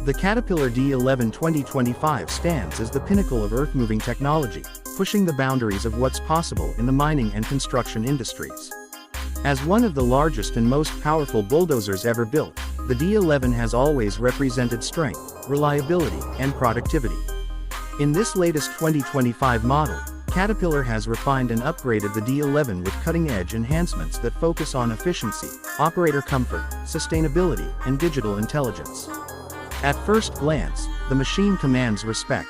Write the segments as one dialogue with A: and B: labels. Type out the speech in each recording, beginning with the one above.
A: The Caterpillar D11 2025 stands as the pinnacle of earth-moving technology, pushing the boundaries of what's possible in the mining and construction industries. As one of the largest and most powerful bulldozers ever built, the D11 has always represented strength, reliability, and productivity. In this latest 2025 model, Caterpillar has refined and upgraded the D11 with cutting-edge enhancements that focus on efficiency, operator comfort, sustainability, and digital intelligence. At first glance, the machine commands respect.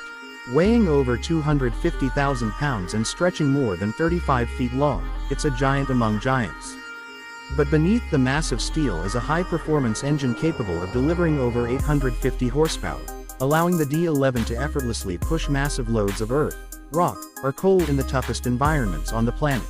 A: Weighing over 250,000 pounds and stretching more than 35 feet long, it's a giant among giants. But beneath the massive steel is a high-performance engine capable of delivering over 850 horsepower, allowing the D11 to effortlessly push massive loads of earth, rock, or coal in the toughest environments on the planet.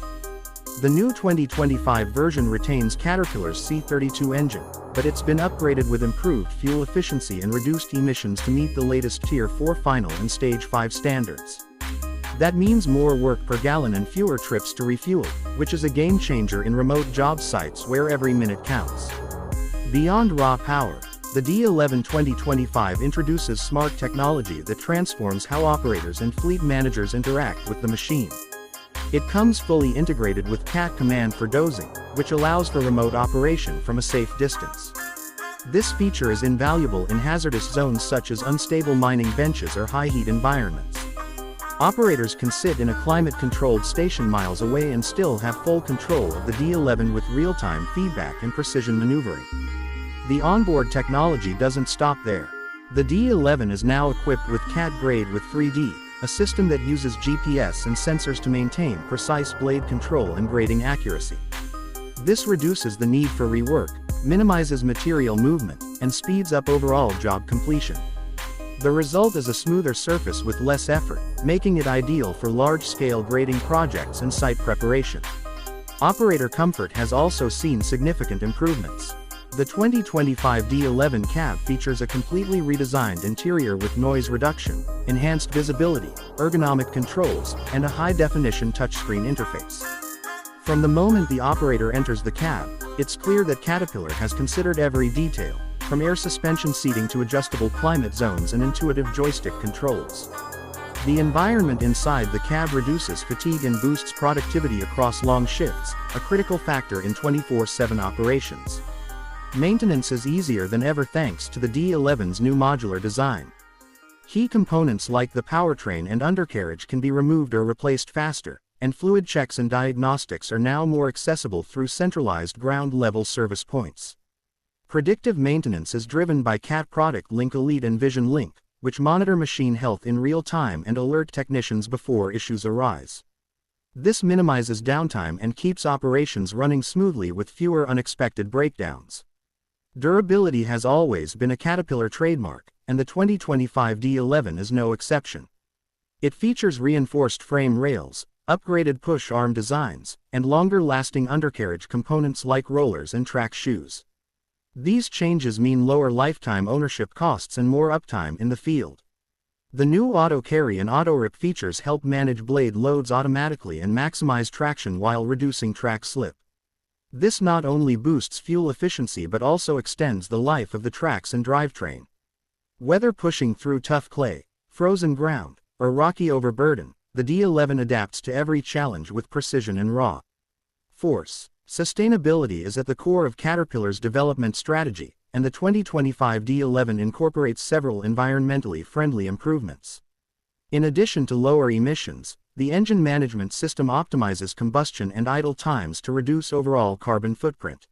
A: The new 2025 version retains Caterpillar's C32 engine, but it's been upgraded with improved fuel efficiency and reduced emissions to meet the latest Tier 4 final and Stage 5 standards. That means more work per gallon and fewer trips to refuel, which is a game-changer in remote job sites where every minute counts. Beyond raw power, the D11 2025 introduces smart technology that transforms how operators and fleet managers interact with the machine. It comes fully integrated with CAT command for dozing, which allows for remote operation from a safe distance. This feature is invaluable in hazardous zones such as unstable mining benches or high-heat environments. Operators can sit in a climate-controlled station miles away and still have full control of the D11 with real-time feedback and precision maneuvering. The onboard technology doesn't stop there. The D11 is now equipped with CAT Grade with 3D, a system that uses GPS and sensors to maintain precise blade control and grading accuracy. This reduces the need for rework, minimizes material movement, and speeds up overall job completion. The result is a smoother surface with less effort, making it ideal for large-scale grading projects and site preparation. Operator comfort has also seen significant improvements. The 2025 D11 cab features a completely redesigned interior with noise reduction, enhanced visibility, ergonomic controls, and a high-definition touchscreen interface. From the moment the operator enters the cab, it's clear that Caterpillar has considered every detail, from air suspension seating to adjustable climate zones and intuitive joystick controls. The environment inside the cab reduces fatigue and boosts productivity across long shifts, a critical factor in 24/7 operations. Maintenance is easier than ever thanks to the D11's new modular design. Key components like the powertrain and undercarriage can be removed or replaced faster, and fluid checks and diagnostics are now more accessible through centralized ground-level service points. Predictive maintenance is driven by CAT Product Link Elite and Vision Link, which monitor machine health in real time and alert technicians before issues arise. This minimizes downtime and keeps operations running smoothly with fewer unexpected breakdowns. Durability has always been a Caterpillar trademark, and the 2025 D11 is no exception. It features reinforced frame rails, upgraded push-arm designs, and longer-lasting undercarriage components like rollers and track shoes. These changes mean lower lifetime ownership costs and more uptime in the field. The new auto carry and auto rip features help manage blade loads automatically and maximize traction while reducing track slip. This not only boosts fuel efficiency but also extends the life of the tracks and drivetrain. Whether pushing through tough clay, frozen ground, or rocky overburden, the D11 adapts to every challenge with precision and raw force. Sustainability is at the core of Caterpillar's development strategy, and the 2025 D11 incorporates several environmentally friendly improvements. In addition to lower emissions, the engine management system optimizes combustion and idle times to reduce overall carbon footprint.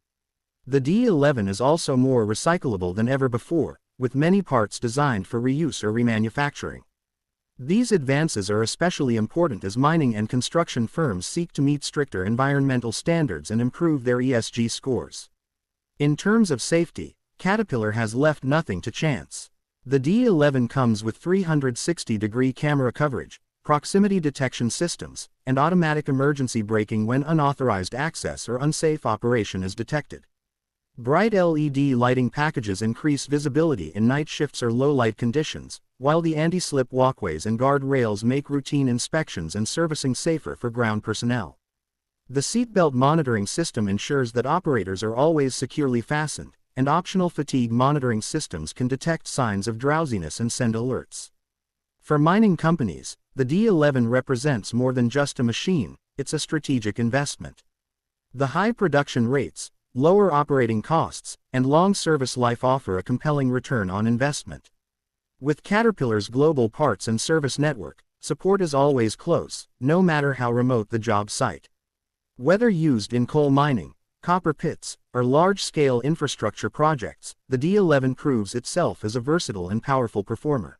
A: The D11 is also more recyclable than ever before, with many parts designed for reuse or remanufacturing. These advances are especially important as mining and construction firms seek to meet stricter environmental standards and improve their ESG scores. In terms of safety, Caterpillar has left nothing to chance. The D11 comes with 360-degree camera coverage, proximity detection systems, and automatic emergency braking when unauthorized access or unsafe operation is detected. Bright LED lighting packages increase visibility in night shifts or low-light conditions, while the anti-slip walkways and guard rails make routine inspections and servicing safer for ground personnel. The seatbelt monitoring system ensures that operators are always securely fastened, and optional fatigue monitoring systems can detect signs of drowsiness and send alerts. For mining companies, the D11 represents more than just a machine, it's a strategic investment. The high production rates, lower operating costs, and long service life offer a compelling return on investment. With Caterpillar's global parts and service network, support is always close, no matter how remote the job site. Whether used in coal mining, copper pits, or large-scale infrastructure projects, the D11 proves itself as a versatile and powerful performer.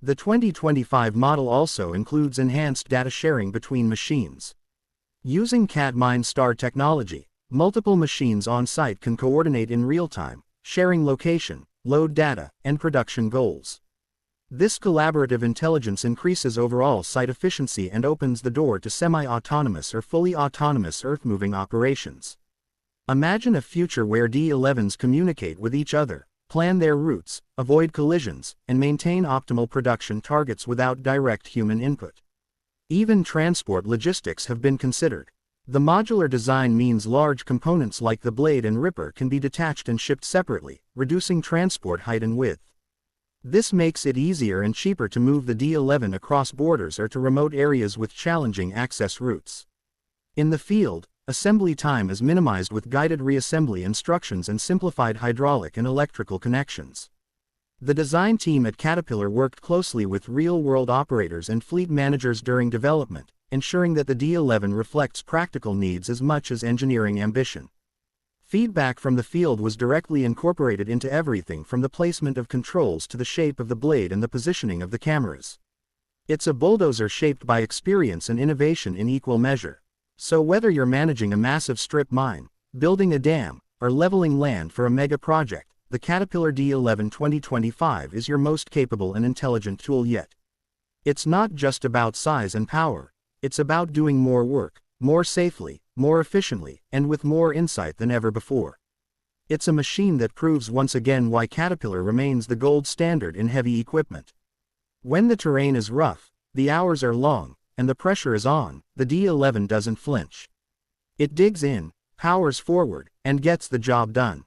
A: The 2025 model also includes enhanced data sharing between machines. Using Cat MineStar technology, multiple machines on site can coordinate in real time, sharing location, load data, and production goals. This collaborative intelligence increases overall site efficiency and opens the door to semi-autonomous or fully autonomous earthmoving operations. Imagine a future where D11s communicate with each other, plan their routes, avoid collisions, and maintain optimal production targets without direct human input. Even transport logistics have been considered. The modular design means large components like the blade and ripper can be detached and shipped separately, reducing transport height and width. This makes it easier and cheaper to move the D11 across borders or to remote areas with challenging access routes. In the field, assembly time is minimized with guided reassembly instructions and simplified hydraulic and electrical connections. The design team at Caterpillar worked closely with real-world operators and fleet managers during development, ensuring that the D11 reflects practical needs as much as engineering ambition. Feedback from the field was directly incorporated into everything from the placement of controls to the shape of the blade and the positioning of the cameras. It's a bulldozer shaped by experience and innovation in equal measure. So whether you're managing a massive strip mine, building a dam, or leveling land for a mega project, the Caterpillar D11 2025 is your most capable and intelligent tool yet. It's not just about size and power, it's about doing more work, more safely, more efficiently, and with more insight than ever before. It's a machine that proves once again why Caterpillar remains the gold standard in heavy equipment. When the terrain is rough, the hours are long, and the pressure is on, the D11 doesn't flinch. It digs in, powers forward, and gets the job done.